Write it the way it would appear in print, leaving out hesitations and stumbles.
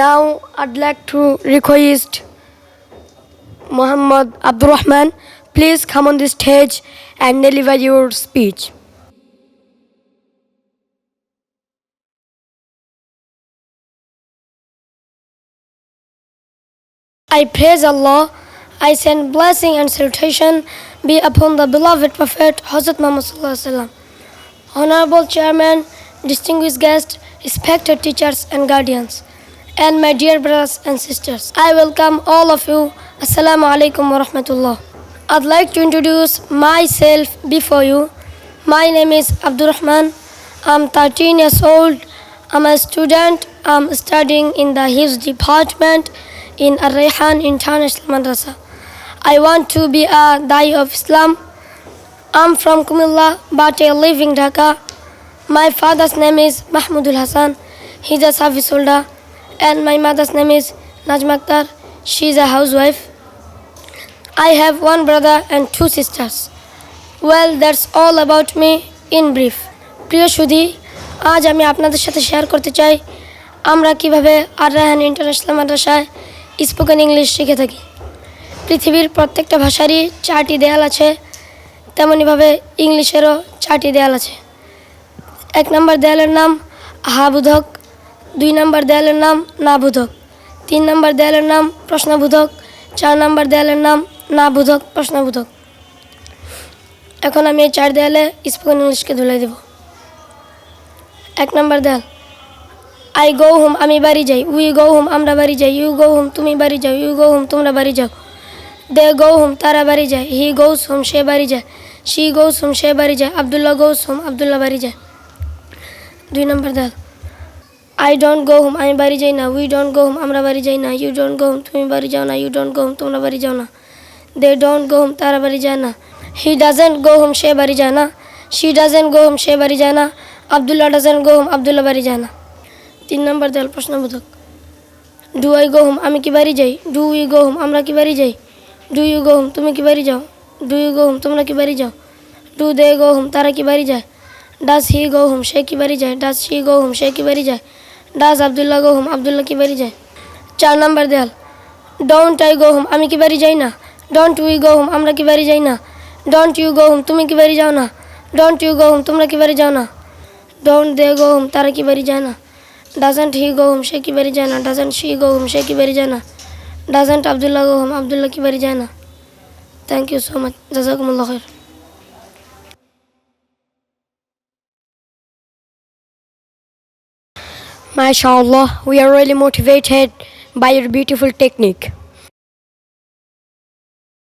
Now I'd like to request Muhammad Abdurrahman, please come on the stage and deliver your speech. I praise Allah. I send blessing and salutation be upon the beloved Prophet Hazrat Muhammad Sallallahu Alaihi Wasallam. Honorable Chairman, distinguished guests, respected teachers and guardians, and my dear brothers and sisters, I welcome all of you. Assalamu alaikum wa rahmatullah. I'd like to introduce myself before you. My name is Abdurrahman. I'm 13 years old. I'm a student. I'm studying in the Hifz department in Ar-Rayhan International Madrasa. I want to be a Dai of Islam. I'm from Kumilla, but I live in Dhaka. My father's name is Mahmudul Hassan. He's a service holder. And my mother's name is Najma Akhtar. She's a housewife. I have one brother and two sisters. Well, that's all about me in brief. প্রিয় সুধী, আজ আমি আপনাদের সাথে share করতে চাই আমরা কিভাবে আর-রায়হান international মাদ্রাসায় স্পোকেন ইংলিশ শিখে থাকি। পৃথিবীর প্রত্যেকটা ভাষারই 4টি দেয়াল আছে, তেমনিভাবে ইংলিশেরও 4টি দেয়াল আছে। 1 নম্বর দেয়ালের নাম হা-বোধক, 2 নম্বর দেয়ালের নাম না-বোধক, 3 নম্বর দেয়ালের নাম প্রশ্নবোধক, 4 নম্বর দেয়ালের নাম না-বোধক প্রশ্নবোধক। এখন আমি এই 4 দেয়ালে স্পোকেন ইংলিশকে ধুলাই দেব। 1 নম্বর দেয়াল, আই গো হোম, আমি বাড়ি যাই। উই গো হোম, আমরা বাড়ি যাই। ইউ গো হোম, তুমি বাড়ি যাও। ইউ গো হোম, তোমরা বাড়ি যাও। দে গো হোম, তারা বাড়ি যায়। হি গোস হোম, সে বাড়ি যায়। শি গোস হোম, সে বাড়ি যায়। আবদুল্লাহ গোস হোম, আবদুল্লাহ বাড়ি যায়। 2 নম্বর দেয়াল, আই ডোন্ট গো হোম, আমি বাড়ি যাই না। উই ডোন্ট গো হোম, আমরা বাড়ি যাই না। ইউ ডোন্ট গো হোম, তুমি বাড়ি যাও না। ইউ ডোন্ট গো হোম, তোমরা বাড়ি যাও না। দে ডোন্ট গো হোম, তারা বাড়ি যায় না। হি ডাজেন্ট গো হোম, সে বাড়ি যায় না। শি ডাজেন্ট গো হোম, সে বাড়ি যায় না। Abdullah doesn't go home, Abdullah বাড়ি যায় না। 3 নম্বর দেয়াল প্রশ্নবোধক, ডু আই গো হোম, আমি কি বাড়ি যাই। ডু উই গো হোম, আমরা কি বাড়ি যাই। ডু ইউ গো হোম, তুমি কি বাড়ি যাও। ডু ইউ গো হোম, তোমরা কি বাড়ি যাও। ডু দে গো হোম, তারা কি বাড়ি যায়। ডাজ হি গো হোম, সে কি বাড়ি যায়। ডাজ শি গো হোম, সে কি বাড়ি যায়। Does Abdullah go home, Abdullah কি বাড়ি যায়। 4 নম্বর দেয়াল, ডোন্ট আই গো হোম, আমি কি বাড়ি যাই না। ডোন্ট উই গো হোম, আমরা কি বাড়ি যাই না। ডোন্ট ইউ গো হোম, তুমি কি বাড়ি যাও না। ডোন্ট ইউ গো হোম, তোমরা কি বাড়ি যাও না। ডোন্ট দে গো হোম, তারা কি বাড়ি যায় না। ডাজেন্ট হি গো হোম, সে কি বাড়ি যায় না। ডাজেন্ট শি গো হোম, সে কি বাড়ি যায় না। Doesn't Abdullah go home, Abdullah কি বাড়ি যায় না। থ্যাংক ইউ সো মাচ, জাযাকুমুল্লাহ খাইর। MashaAllah, we are really motivated by your beautiful technique.